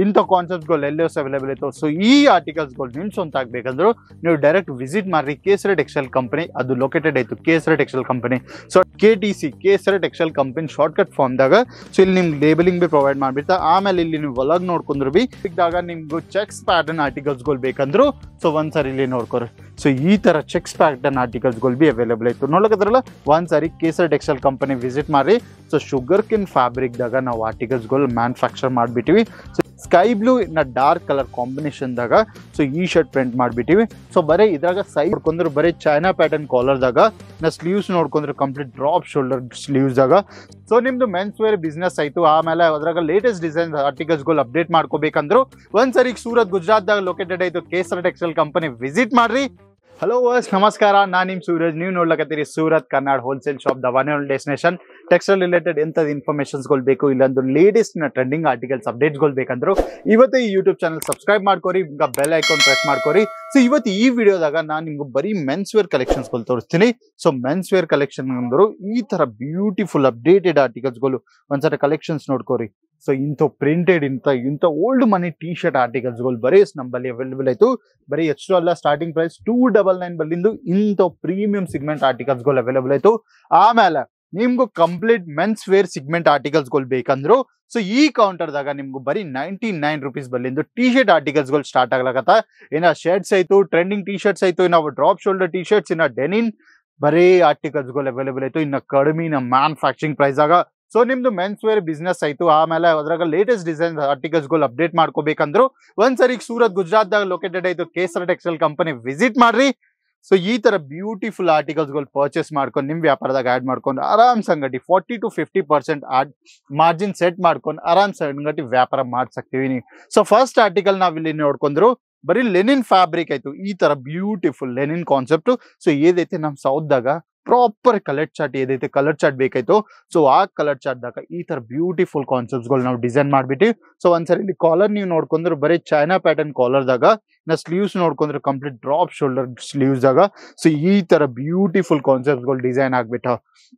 ಇಂಥ ಕಾನ್ಸೆಪ್ಟ್ಗಳು ಎಲ್ಲೆಸ್ ಅವೈಲೇಬಲ್ ಇತ್ತು. ಸೊ ಈ ಆರ್ಟಿಕಲ್ಸ್ಗಳು ನಿಮ್ಮ ಸ್ವಂತ ಆಗಬೇಕಂದ್ರು ನೀವು ಡೈರೆಕ್ಟ್ ವಿಸಿಟ್ ಮಾಡಿ ಕೇಸರಿ ಟೆಕ್ಸ್ಟೈಲ್ ಕಂಪನಿ. ಅದು ಲೊಕೇಟೆಡ್ ಆಯಿತು Kesari textile company. So KTC ಕೇಸರಿ ಟೆಕ್ಸ್ಟೈಲ್ ಕಂಪನಿ ಶಾರ್ಟ್ಕಟ್ ಫಾರ್ಮ್ದಾಗ. ಸೊ ಇಲ್ಲಿ ನಿಮ್ಗೆ ಲೇಬಲಿಂಗ್ ಬಿ ಪ್ರೊವೈಡ್ ಮಾಡಿರ್ತಾ. ಆಮೇಲೆ ಇಲ್ಲಿ ನೀವು ಒಳಗೆ ನೋಡ್ಕೊಂಡ್ರು ಬಿ ಇದ್ದಾಗ ನಿಮ್ಗೆ ಚೆಕ್ಸ್ ಪ್ಯಾಟರ್ನ್ ಆರ್ಟಿಕಲ್ಸ್ಗಳು ಬೇಕಂದ್ರು ಸೊ ಒಂದ್ಸರಿ ಇಲ್ಲಿ ನೋಡ್ಕೊರಿ. ಸೊ ಈ ಥರ ಚೆಕ್ಸ್ ಪ್ಯಾಟರ್ನ್ ಆರ್ಟಿಕಲ್ಸ್ಗಳು ಬಿ ಅವೈಲೇಬಲ್ ಇತ್ತು. ನೋಡ್ಲಕ್ಕದ್ರಲ್ಲ ಒಂದ್ಸರಿ ಕೇಸರಿ ಟೆಕ್ಸ್ಟೈಲ್ ಕಂಪನಿ ವಿಸಿಟ್ ಮಾಡಿ. ಸೊ ಶುಗರ್ ಕೆನ್ ಫ್ಯಾಬ್ರಿಕ್ದಾಗ ನಾವು ಆರ್ಟಿಕಲ್ಸ್ಗಳು ಮ್ಯಾನುಫ್ಯಾಕ್ಚರ್ ಮಾಡಿಬಿಟ್ಟಿವಿ. ಸೊ ಸ್ಕೈ ಬ್ಲೂ ಇನ್ನ ಡಾರ್ಕ್ ಕಲರ್ ಕಾಂಬಿನೇಷನ್ದಾಗ ಸೊ ಈ ಶರ್ಟ್ ಪ್ರಿಂಟ್ ಮಾಡಿಬಿಟ್ಟಿವಿ. ಸೊ ಬರೀ ಇದ್ರಾಗ ಸೈಡ್ ನೋಡ್ಕೊಂಡ್ರೆ ಬರೀ ಚೈನಾ ಪ್ಯಾಟರ್ನ್ ಕಾಲರ್ದಾಗ ನಾ ಸ್ಲೀವ್ಸ್ ನೋಡ್ಕೊಂಡ್ರೆ ಕಂಪ್ಲೀಟ್ ಡ್ರಾಪ್ ಶೋಲ್ಡರ್ ಸ್ಲೀವ್ಸ್ದಾಗ. ಸೊ ನಿಮ್ದು ಮೆನ್ಸ್ ವೇರ್ ಬಿಸ್ನೆಸ್ ಆಯಿತು. ಆಮೇಲೆ ಅದ್ರಾಗ ಲೇಟೆಸ್ಟ್ ಡಿಸೈನ್ ಆರ್ಟಿಕಲ್ಸ್ಗಳು ಅಪ್ಡೇಟ್ ಮಾಡ್ಕೋಬೇಕಂದ್ರು ಒಂದ್ಸರಿ ಸೂರತ್ ಗುಜರಾತ್ದಾಗ ಲೊಕೇಟೆಡ್ ಆಯಿತು ಕೇಸರಿ ಟೆಕ್ಸ್ಟೈಲ್ ಕಂಪನಿ ವಿಸಿಟ್ ಮಾಡ್ರಿ. ಹಲೋ ವರ್ಸ್, ನಮಸ್ಕಾರ. ನಾನು ನಿಮ್ಮ ಸೂರಜ್. ನೀವು ನೋಡ್ಲಕತ್ತೀರಿ Surat Kannada wholesale shop, the one and destination. Textile related ಎಂಥದ್ದು ಇನ್ಫಾರ್ಮೇಷನ್ಸ್ಗಳು ಬೇಕು, ಇಲ್ಲೊಂದು ಲೇಟೆಸ್ಟ್ ಟ್ರೆಂಡಿಂಗ್ ಆರ್ಟಿಕಲ್ಸ್ ಅಪ್ಡೇಟ್ಸ್ಗಳು ಬೇಕಂದ್ರು ಇವತ್ತು ಈ ಯೂಟ್ಯೂಬ್ ಚಾನಲ್ ಸಬ್ಸ್ಕ್ರೈಬ್ ಮಾಡ್ಕೊರಿ, ಈಗ ಬೆಲ್ ಐಕಾನ್ ಪ್ರೆಸ್ ಮಾಡ್ಕೊರಿ. ಸೊ ಇವತ್ತು ಈ ವಿಡಿಯೋದಾಗ ನಾನು ನಿಮ್ಗೆ ಬರೀ ಮೆನ್ಸ್ ವೇರ್ ಕಲೆಕ್ಷನ್ಸ್ಗಳು ತೋರಿಸ್ತೀನಿ. ಸೊ ಮೆನ್ಸ್ ವೇರ್ ಕಲೆಕ್ಷನ್ ಅಂದ್ರು ಈ ಥರ ಬ್ಯೂಟಿಫುಲ್ ಅಪ್ಡೇಟೆಡ್ ಆರ್ಟಿಕಲ್ಸ್ಗಳು ಒಂದ್ಸರಿ ಕಲೆಕ್ಷನ್ಸ್ ನೋಡ್ಕೊರಿ. ಸೊ ಇಂಥ ಪ್ರಿಂಟೆಡ್ ಇಂಥ ಓಲ್ಡ್ ಮನಿ ಟೀ ಶರ್ಟ್ ಆರ್ಟಿಕಲ್ಸ್ಗಳು ಬರೀ ನಮ್ಮಲ್ಲಿ ಅವೈಲೇಬಲ್ ಆಯಿತು. ಬರೀ ಎಷ್ಟು ಅಲ್ಲ, ಸ್ಟಾರ್ಟಿಂಗ್ ಪ್ರೈಸ್ 299 ಬಲ್ಲಿಂದು ಇಂಥ ಪ್ರೀಮಿಯಂ ಸಿಗ್ಮೆಂಟ್ ಆರ್ಟಿಕಲ್ಸ್ಗಳು ಅವೈಲೇಬಲ್ ಆಯಿತು. ಆಮೇಲೆ ನಿಮ್ಗೂ ಕಂಪ್ಲೀಟ್ ಮೆನ್ಸ್ ವೇರ್ ಸಿಗ್ಮೆಂಟ್ ಆರ್ಟಿಕಲ್ಸ್ಗಳು ಬೇಕಂದ್ರು ಸೊ ಈ ಕೌಂಟರ್ದಾಗ ನಿಮ್ಗೂ ಬರೀ 99 rupees ಬಲ್ಲಿಂದು ಟೀ ಶರ್ಟ್ ಆರ್ಟಿಕಲ್ಸ್ಗಳು ಸ್ಟಾರ್ಟ್ ಆಗ್ಲಕತ್ತ. ಇನ್ನ ಶರ್ಟ್ಸ್ ಆಯ್ತು, ಟ್ರೆಂಡಿಂಗ್ ಟೀ ಶರ್ಟ್ಸ್ ಆಯ್ತು, ಇನ್ನ ಡ್ರಾಪ್ ಶೋಲ್ಡರ್ ಟೀ ಶರ್ಟ್ಸ್, ಇನ್ನ ಡೆನಿನ್ ಬರೀ ಆರ್ಟಿಕಲ್ಸ್ಗಳು ಅವೈಲೇಬಲ್ ಆಯ್ತು. ಇನ್ನ ಕಡಿಮೆ ಮ್ಯಾನುಫ್ಯಾಕ್ಚರಿಂಗ್ ಪ್ರೈಸ್ ಆಗ. ಸೊ ನಿಮ್ದು ಮೆನ್ಸ್ ವೇರ್ ಬಿಸ್ನೆಸ್ ಆಯ್ತು. ಆಮೇಲೆ ಅದ್ರಾಗ ಲೇಟೆಸ್ಟ್ ಡಿಸೈನ್ ಆರ್ಟಿಕಲ್ಸ್ಗಳು ಅಪ್ಡೇಟ್ ಮಾಡ್ಕೋಬೇಕಂದ್ರು ಒಂದ್ಸರಿ ಸೂರತ್ ಗುಜರಾತ್ದಾಗ ಲೊಕೇಟೆಡ್ ಆಯ್ತು ಕೇಸರಿ ಟೆಕ್ಸ್ಟೈಲ್ ಕಂಪನಿ ವಿಸಿಟ್ ಮಾಡ್ರಿ. ಸೊ ಈ ತರ ಬ್ಯೂಟಿಫುಲ್ ಆರ್ಟಿಕಲ್ಸ್ಗಳು ಪರ್ಚೇಸ್ ಮಾಡ್ಕೊಂಡು ನಿಮ್ಮ ವ್ಯಾಪಾರದಾಗ ಆ್ಯಡ್ ಮಾಡ್ಕೊಂಡು ಆರಾಮ್ ಸಂಗಟಿ 40 to 50% ಮಾರ್ಜಿನ್ ಸೆಟ್ ಮಾಡ್ಕೊಂಡು ಆರಾಮ್ ಸಂಗಟಿ ವ್ಯಾಪಾರ ಮಾಡ್ಸಕ್ತೀವಿ ನೀವು. ಸೊ ಫಸ್ಟ್ ಆರ್ಟಿಕಲ್ ನಾವಿಲ್ಲಿ ನೋಡ್ಕೊಂಡ್ರು ಬರೀ ಲೆನಿನ್ ಫ್ಯಾಬ್ರಿಕ್ ಆಯ್ತು. ಈ ತರ ಬ್ಯೂಟಿಫುಲ್ ಲೆನಿನ್ ಕಾನ್ಸೆಪ್ಟ್. ಸೊ ಏದೈತೆ ನಮ್ಮ ಸೌತ್ದಾಗ ಪ್ರಾಪರ್ ಕಲರ್ ಚಾರ್ಟ್ ಏದೈತೆ ಕಲರ್ ಚಾರ್ಟ್ ಬೇಕಾಯ್ತು. ಸೊ ಆ ಕಲರ್ ಚಾರ್ಟ್ದಾಗ ಈ ತರ ಬ್ಯೂಟಿಫುಲ್ ಕಾನ್ಸೆಪ್ಟ್ಸ್ಗಳು ನಾವು ಡಿಸೈನ್ ಮಾಡ್ಬಿಟ್ಟು. ಸೊ ಒಂದ್ಸರಿ ಇಲ್ಲಿ ಕಾಲರ್ ನೀವು ನೋಡ್ಕೊಂಡ್ರೆ ಬರೀ ಚೈನಾ ಪ್ಯಾಟರ್ನ್ ಕಾಲರ್ದಾಗ ನಾ ಸ್ಲೀವ್ಸ್ ನೋಡ್ಕೊಂಡ್ರೆ ಕಂಪ್ಲೀಟ್ ಡ್ರಾಪ್ ಶೋಲ್ಡರ್ ಸ್ಲೀವ್ಸ್ದಾಗ ಸೊ ಈ ತರ ಬ್ಯೂಟಿಫುಲ್ ಕಾನ್ಸೆಪ್ಟ್ಸ್ಗಳು ಡಿಸೈನ್ ಆಗ್ಬಿಟ್ಟ.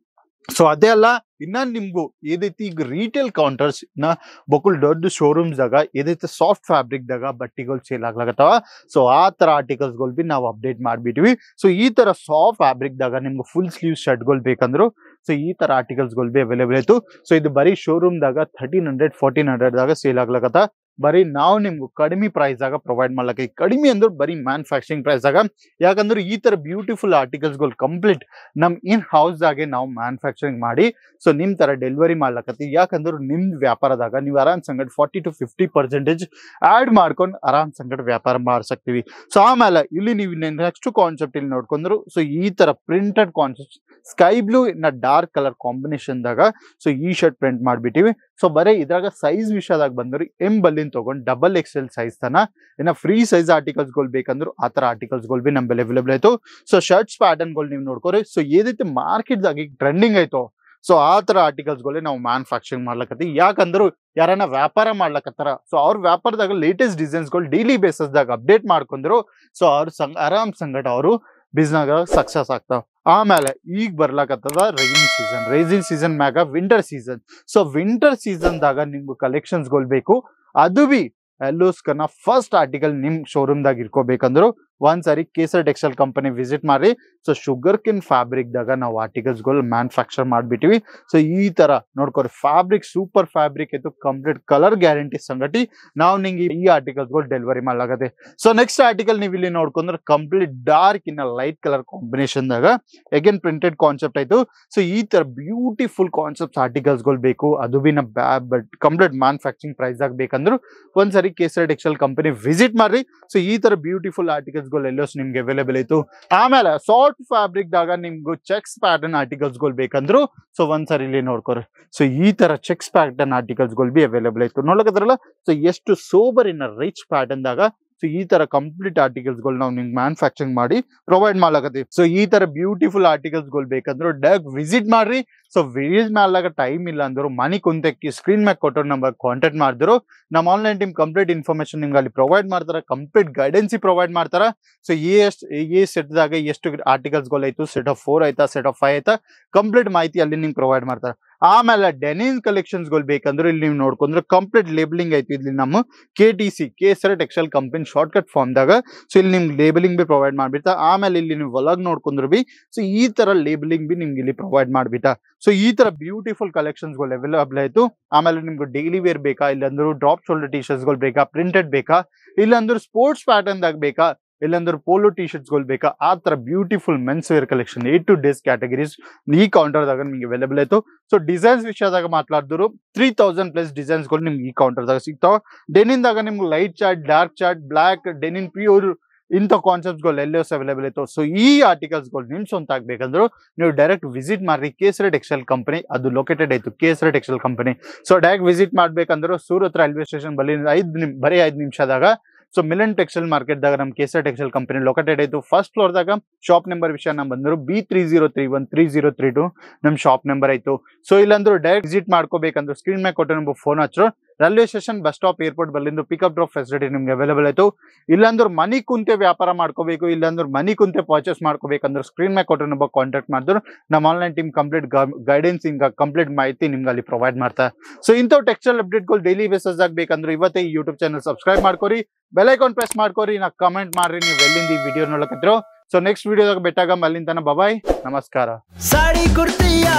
ಸೊ ಅದೇ ಅಲ್ಲ, ಇನ್ನ ನಿಮ್ಗೂ ಏದೈತಿ ಈಗ ರಿಟೇಲ್ ಕೌಂಟರ್ಸ್ ನ ಬಕುಲ್ ದೊಡ್ಡ ಶೋರೂಮ್ಸ್ದಾಗ ಏದೈತೆ ಸಾಫ್ಟ್ ಫ್ಯಾಬ್ರಿಕ್ದಾಗ ಬಟ್ಟೆಗಳು ಸೇಲ್ ಆಗ್ಲಾಗತ್ತವ. ಸೊ ಆ ತರ ಆರ್ಟಿಕಲ್ಸ್ಗಳು ಬಿ ನಾವು ಅಪ್ಡೇಟ್ ಮಾಡ್ಬಿಟ್ವಿ. ಸೊ ಈ ತರ ಸಾಫ್ಟ್ ಫ್ಯಾಬ್ರಿಕ್ದಾಗ ನಿಮ್ಗೆ ಫುಲ್ ಸ್ಲೀವ್ ಶರ್ಟ್ಗಳು ಬೇಕಂದ್ರು ಸೊ ಈ ತರ ಆರ್ಟಿಕಲ್ಸ್ಗಳು ಬಿ ಅವೈಲೇಬಲ್ ಆಯ್ತು. ಸೊ ಇದು ಬರೀ ಶೋರೂಮ್ದಾಗ 1300 1400ದಾಗ ಸೇಲ್ ಆಗ್ಲಾಗತ್ತ. ಬರೀ ನಾವು ನಿಮ್ಗೆ ಕಡಿಮೆ ಪ್ರೈಸ್ ಆಗ ಪ್ರೊವೈಡ್ ಮಾಡ್ಲಕ್ಕ. ಕಡಿಮೆ ಅಂದ್ರೆ ಬರೀ ಮ್ಯಾನುಫ್ಯಾಕ್ಚರಿಂಗ್ ಪ್ರೈಸ್ ಆಗ. ಯಾಕಂದ್ರೆ ಈ ತರ ಬ್ಯೂಟಿಫುಲ್ ಆರ್ಟಿಕಲ್ಸ್ಗಳು ಕಂಪ್ಲೀಟ್ ನಮ್ ಇನ್ ಹೌಸ್ದಾಗೆ ನಾವು ಮ್ಯಾನುಫ್ಯಾಕ್ಚರಿಂಗ್ ಮಾಡಿ ಸೊ ನಿಮ್ ತರ ಡೆಲಿವರಿ ಮಾಡ್ಲಕತ್ತಿ. ಯಾಕಂದ್ರೆ ನಿಮ್ ವ್ಯಾಪಾರದಾಗ ನೀವು ಆರಾಮ್ ಸಂಗಟ್ 40 to 50% ಆಡ್ ಮಾಡ್ಕೊಂಡು ಆರಾಮ್ ಸಂಗಟ್ ವ್ಯಾಪಾರ ಮಾಡ್ಸಕ್ತಿವಿ. ಸೊ ಆಮೇಲೆ ಇಲ್ಲಿ ನೀವು ನೆಕ್ಸ್ಟ್ ಕಾನ್ಸೆಪ್ಟ್ ಇಲ್ಲಿ ನೋಡ್ಕೊಂಡ್ರು ಸೊ ಈ ತರ ಪ್ರಿಂಟೆಡ್ ಕಾನ್ಸೆಪ್ಟ್ ಸ್ಕೈ ಬ್ಲೂ ಇನ್ನ ಡಾರ್ಕ್ ಕಲರ್ ಕಾಂಬಿನೇಷನ್ದಾಗ ಸೊ ಈ ಶರ್ಟ್ ಪ್ರಿಂಟ್ ಮಾಡ್ಬಿಟ್ಟಿವಿ. ಸೊ ಬರೀ ಇದ್ರಾಗ ಸೈಜ್ ವಿಷಯದಾಗ ಬಂದ್ರೆ ಎಂ ಬಲ್ಲಿಂದ ತಗೊಂಡು XXL ಸೈಜ್ ತನ ಇನ್ನ ಫ್ರೀ ಸೈಜ್ ಆರ್ಟಿಕಲ್ಸ್ಗಳು ಬೇಕಂದ್ರು ಆ ತರ ಆರ್ಟಿಕಲ್ಸ್ಗಳು ಬಿ ನಮ್ಮಲ್ಲಿ ಅವೈಲೇಬಲ್ ಆಯ್ತು. ಸೊ ಶರ್ಟ್ಸ್ ಪ್ಯಾಟರ್ನ್ಗಳು ನೀವು ನೋಡ್ಕೊರಿ. ಸೊ ಏದೈತೆ ಮಾರ್ಕೆಟ್ದಾಗ ಈಗ ಟ್ರೆಂಡಿಂಗ್ ಆಯ್ತು ಸೊ ಆ ತರ ಆರ್ಟಿಕಲ್ಸ್ಗಳೇ ನಾವು ಮ್ಯಾನುಫ್ಯಾಕ್ಚರಿಂಗ್ ಮಾಡ್ಲಕತ್ತೀವಿ. ಯಾಕಂದ್ರು ಯಾರನ್ನ ವ್ಯಾಪಾರ ಮಾಡ್ಲಕತ್ತಾರ ಸೊ ಅವ್ರ ವ್ಯಾಪಾರದಾಗ ಲೇಟೆಸ್ಟ್ ಡಿಸೈನ್ಸ್ಗಳು ಡೈಲಿ ಬೇಸಸ್ದಾಗ ಅಪ್ಡೇಟ್ ಮಾಡ್ಕೊಂಡ್ರು ಸೊ ಅವ್ರ ಆರಾಮ್ ಸಂಗಟ ಅವರು ಬಿಸ್ನೆಸ್ ಸಕ್ಸಸ್ ಆಗ್ತಾವ. ಆಮೇಲೆ ಈಗ ಬರ್ಲಾಕತ್ತದ ರೈಸಿಂಗ್ ಸೀಸನ್ ಮ್ಯಾಗ ವಿಂಟರ್ ಸೀಸನ್. ಸೊ ವಿಂಟರ್ ಸೀಸನ್ದಾಗ ನಿಮ್ಗೆ ಕಲೆಕ್ಷನ್ಸ್ಗಳು ಬೇಕು. ಅದು ಬಿ ಎಲ್ಲೋಸ್ಕರ್ನ ಫಸ್ಟ್ ಆರ್ಟಿಕಲ್ ನಿಮ್ ಶೋರೂಮ್ದಾಗ ಇಟ್ಕೋಬೇಕಂದ್ರು ಒಂದ್ಸರಿ ಕೇಸರಿ ಟೆಕ್ಸ್ಟೈಲ್ ಕಂಪನಿ ವಿಸಿಟ್ ಮಾಡಿ. ಸೊ ಶುಗರ್ ಕೆನ್ ಫ್ಯಾಬ್ರಿಕ್ದಾಗ ನಾವು ಆರ್ಟಿಕಲ್ಸ್ಗಳು ಮ್ಯಾನುಫ್ಯಾಕ್ಚರ್ ಮಾಡ್ಬಿಟ್ಟಿವಿ. ಸೊ ಈ ತರ ನೋಡ್ಕೊರಿ ಫ್ಯಾಬ್ರಿಕ್ ಸೂಪರ್ ಫ್ಯಾಬ್ರಿಕ್ ಇತ್ತು, ಕಂಪ್ಲೀಟ್ ಕಲರ್ ಗ್ಯಾರಂಟಿ ಸಂಗಟಿ ನಾವು ನಿಂಗೆ ಈ ಆರ್ಟಿಕಲ್ಸ್ಗಳು ಡೆಲಿವರಿ ಮಾಡ್ಲಾಗತ್ತೆ. ಸೊ ನೆಕ್ಸ್ಟ್ ಆರ್ಟಿಕಲ್ ನೀವು ಇಲ್ಲಿ ನೋಡ್ಕೊಂಡ್ರೆ ಕಂಪ್ಲೀಟ್ ಡಾರ್ಕ್ ಇನ್ನ ಲೈಟ್ ಕಲರ್ ಕಾಂಬಿನೇಷನ್ದಾಗ ಅಗೇನ್ ಪ್ರಿಂಟೆಡ್ ಕಾನ್ಸೆಪ್ಟ್ ಆಯ್ತು. ಸೊ ಈ ತರ ಬ್ಯೂಟಿಫುಲ್ ಕಾನ್ಸೆಪ್ಟ್ ಆರ್ಟಿಕಲ್ಸ್ಗಳು ಬೇಕು. ಅದು ಬಿ ಬಟ್ ಕಂಪ್ಲೀಟ್ ಮ್ಯಾನುಫ್ಯಾಕ್ಚರಿಂಗ್ ಪ್ರೈಸ್ ಆಗ ಬೇಕಂದ್ರು ಒಂದ್ಸರಿ ಕೇಸರಿ ಟೆಕ್ಸ್ಟೈಲ್ ಕಂಪನಿ ವಿಸಿಟ್ ಮಾಡ್ರಿ. ಸೊ ಈ ತರ ಬ್ಯೂಟಿಫುಲ್ ಆರ್ಟಿಕಲ್ಸ್ಗಳು ಎಲ್ಲೋಸ್ ನಿಮ್ಗೆ ಅವೈಲೇಬಲ್ ಆಯ್ತು. ಆಮೇಲೆ ಸಾಫ್ಟ್ ಫ್ಯಾಬ್ರಿಕ್ ದಾಗ ನಿಮ್ಗೂ ಚೆಕ್ಸ್ ಪ್ಯಾಟರ್ನ್ ಆರ್ಟಿಕಲ್ಸ್ಗಳು ಬೇಕಂದ್ರು ಸೊ ಒಂದ್ಸರಿ ಇಲ್ಲಿ ನೋಡ್ಕೊರಿ. ಸೊ ಈ ತರ ಚೆಕ್ಸ್ ಪ್ಯಾಟರ್ನ್ ಆರ್ಟಿಕಲ್ಸ್ಗಳು ಬಿ ಅವೈಲೇಬಲ್ ಆಯ್ತು. ನೋಡ್ಲಕತ್ರಲ್ಲ ಸೊ ಎಷ್ಟು ಸೋಬರ್ ಇನ್ನ ರಿಚ್ ಪ್ಯಾಟರ್ನ್ ದಾಗ ಸೊ ಈ ತರ ಕಂಪ್ಲೀಟ್ ಆರ್ಟಿಕಲ್ಸ್ಗಳು ನಾವು ನಿಮ್ಗೆ ಮ್ಯಾನುಫ್ಯಾಕ್ಚರಿಂಗ್ ಮಾಡಿ ಪ್ರೊವೈಡ್ ಮಾಡ್ಲಾಕತ್ತೀವಿ. ಸೊ ಈ ತರ ಬ್ಯೂಟಿಫುಲ್ ಆರ್ಟಿಕಲ್ಸ್ಗಳು ಬೇಕಂದ್ರು ಡೈರೆಕ್ಟ್ ವಿಸಿಟ್ ಮಾಡ್ರಿ. ಸೊ ವಿಸಿಟ್ ಮಾಡ್ಲಾಗ ಟೈಮ್ ಇಲ್ಲ ಅಂದ್ರು ಮನಿ ಕುಂತಕ್ಕೆ ಸ್ಕ್ರೀನ್ ಮ್ಯಾಗ ಕೊಟ್ಟೋ ನಂಬರ್ ಕಾಂಟ್ಯಾಕ್ಟ್ ಮಾಡಿದ್ರು ನಮ್ಮ ಆನ್ಲೈನ್ ಟೀಮ್ ಕಂಪ್ಲೀಟ್ ಇನ್ಫಾರ್ಮೇಶನ್ ನಿಮ್ಗೆ ಅಲ್ಲಿ ಪ್ರೊವೈಡ್ ಮಾಡ್ತಾರ, ಕಂಪ್ಲೀಟ್ ಗೈಡೆನ್ಸಿ ಪ್ರೊವೈಡ್ ಮಾಡ್ತಾರ. ಸೊ ಈ ಸೆಟ್ದಾಗ ಎಷ್ಟು ಆರ್ಟಿಕಲ್ಸ್ಗಳು ಆಯ್ತು, ಸೆಟ್ ಆಫ್ 4 ಆಯ್ತಾ, ಸೆಟ್ ಆಫ್ 5 ಆಯ್ತಾ, ಕಂಪ್ಲೀಟ್ ಮಾಹಿತಿ ಅಲ್ಲಿ ನಿಮ್ಗೆ ಪ್ರೊವೈಡ್ ಮಾಡ್ತಾರೆ. ಆಮೇಲೆ ಡೆನಿನ್ ಕಲೆಕ್ಷನ್ಸ್ಗಳು ಬೇಕಂದ್ರೆ ಇಲ್ಲಿ ನೀವು ನೋಡ್ಕೊಂಡ್ರೆ ಕಂಪ್ಲೀಟ್ ಲೇಬಲಿಂಗ್ ಐತಿ ಇಲ್ಲಿ ನಮ್ಮ KTC Kesar textile company shortcut ಫಾರ್ಮ್ದಾಗ. ಸೊ ಇಲ್ಲಿ ನಿಮ್ಗೆ ಲೇಬಲಿಂಗ್ ಬಿ ಪ್ರೊವೈಡ್ ಮಾಡ್ಬಿಡ್ತಾ. ಆಮೇಲೆ ಇಲ್ಲಿ ನೀವು ಒಳಗ್ ನೋಡ್ಕೊಂಡ್ರೆ ಬಿ ಸೊ ಈ ತರ ಲೇಬಲಿಂಗ್ ಬಿ ನಿಮ್ಗೆ ಇಲ್ಲಿ ಪ್ರೊವೈಡ್ ಮಾಡ್ಬಿಟ್ಟ. ಸೊ ಈ ತರ ಬ್ಯೂಟಿಫುಲ್ ಕಲೆಕ್ಷನ್ಸ್ಗಳು ಅವೈಲೇಬಲ್ ಆಯ್ತು. ಆಮೇಲೆ ನಿಮ್ಗೆ ಡೈಲಿ ವೇರ್ ಬೇಕಾ, ಇಲ್ಲಾಂದ್ರೆ ಡ್ರಾಪ್ ಶೋಲ್ಡರ್ ಟಿ ಶರ್ಟ್ಸ್ಗಳು ಬೇಕಾ, ಪ್ರಿಂಟೆಡ್ ಬೇಕಾ, ಇಲ್ಲಾಂದ್ರೆ ಸ್ಪೋರ್ಟ್ಸ್ ಪ್ಯಾಟರ್ನ್ ದಾಗ ಬೇಕಾ, ಇಲ್ಲಾಂದ್ರೆ ಪೋಲೋ ಟಿ ಶರ್ಟ್ಸ್ಗಳು ಬೇಕಾ, ಆ ತರ beautiful men's wear collection A to Z categories ಈ ಕೌಂಟರ್ದಾಗ ನಿಮ್ಗೆ ಅವೈಲೇಬಲ್ ಆಯ್ತು. ಸೊ ಡಿಸೈನ್ಸ್ ವಿಷಯದಾಗ ಮಾತಾಡಿದ್ರು 3000+ ಡಿಸೈನ್ಸ್ಗಳು ನಿಮ್ಗೆ ಈ ಕೌಂಟರ್ದಾಗ ಸಿಗ್ತಾವ. ಡೆನಿನ್ದಾಗ ನಿಮ್ಗೆ light chart, dark chart, black, denim pure ಇಂಥ ಕಾನ್ಸೆಪ್ಟ್ಸ್ಗಳು ಎಲ್ಲೋ ಅವೈಲೇಬಲ್ ಇತ್ತು. ಸೊ ಈ ಆರ್ಟಿಕಲ್ಸ್ಗಳು ನಿಮ್ ಸ್ವಂತ ಆಗ್ಬೇಕಂದ್ರು ನೀವು ಡೈರೆಕ್ಟ್ ವಿಸಿಟ್ ಮಾಡ್ರಿ ಕೇಸರ ಟೆಕ್ಸ್ಟೈಲ್ ಕಂಪನಿ. ಅದು ಲೊಕೇಟೆಡ್ ಆಯ್ತು Kesar textile company. So direct visit ಮಾಡ್ಬೇಕಂದ್ರೆ ಸೂರತ್ ರೈಲ್ವೆ ಸ್ಟೇಷನ್ ಬಳಿ ಬರೀ 5 ನಿಮಿಷದಾಗ ಸೊ ಮಿಲನ್ ಟೆಕ್ಸ್ಟೈಲ್ ಮಾರ್ಕೆಟ್ ದಾಗ ನಮ್ ಕೇಸರ ಟೆಕ್ಸ್ಟೈಲ್ ಕಂಪನಿ ಲೊಕೇಟೆಡ್ ಆಯ್ತು. ಫಸ್ಟ್ ಫ್ಲೋರ್ ದಾಗ ಶಾಪ್ ನಂಬರ್ ವಿಷಯ ನಮ್ ಬಂದ್ರು B30313032 ನಮ್ ಶಾಪ್ ನಂಬರ್ ಆಯ್ತು. ಸೊ ಇಲ್ಲಾಂದ್ರೆ ಡೈರೆಕ್ಟ್ ವಿಸಿಟ್ ಮಾಡ್ಕೋಬೇಕಂದ್ರೆ ಸ್ಕ್ರೀನ್ ಮೇಲೆ ಕೊಟ್ಟು ನಮ್ಗೆ ಫೋನ್ ಹಚ್ಚರು. Railway station, bus stop, airport ಬಲ್ಲಿಂದ ಪಿಕಪ್ ಡ್ರಾಪ್ ಫೆಸಿಲಿಟಿ ನಿಮ್ಗೆ ಅವೈಲೇಬಲ್ ಆಯ್ತು. ಇಲ್ಲಾಂದ್ರೆ ಮನಿ ಕುಂತೆ ವ್ಯಾಪಾರ ಮಾಡ್ಕೋಬೇಕು, ಇಲ್ಲಾಂದ್ರೆ ಮನಿ ಕುಂತೆ ಪರ್ಚೇಸ್ ಮಾಡ್ಕೋಬೇಕಂದ್ರೆ ಸ್ಕ್ರೀನ್ ಮೇಲೆ ಕೊಟ್ಟು ನಮಗೆ ಕಾಂಟ್ಯಾಕ್ಟ್ ಮಾಡಿದ್ರು ನಮ್ಮ online team complete guidance complete ಮಾಹಿತಿ ನಿಮ್ಗೆ ಅಲ್ಲಿ ಪ್ರೊವೈಡ್ ಮಾಡ್ತಾರೆ. ಸೊ ಇಂಥವು ಟೆಕ್ಸ್ಟೈಲ್ ಅಪ್ಡೇಟ್ಗಳು ಡೈಲಿ ಬೇಸಸ್ ಆಗ್ಬೇಕಂದ್ರೆ ಇವತ್ತೇ ಈ ಯೂಟ್ಯೂಬ್ ಚಾನಲ್ ಸಬ್ಸ್ಕ್ರೈಬ್ ಮಾಡ್ಕೊರಿ, ಬೆಲ್ ಐಕಾನ್ ಪ್ರೆಸ್ ಮಾಡ್ಕೊರಿ, ನಾ ಕಮೆಂಟ್ ಮಾಡ್ರಿ ನೀವು ಎಲ್ಲಿಂದ ಈ ವಿಡಿಯೋ ನೋಡಕತ್ತಿರೋ. ಸೊ ನೆಕ್ಸ್ಟ್ ವಿಡಿಯೋದಾಗ ಬೆಟ್ಟಾಗ ಅಲ್ಲಿಂದ ಬಾಯ್, ನಮಸ್ಕಾರ. साड़ी कुर्तिया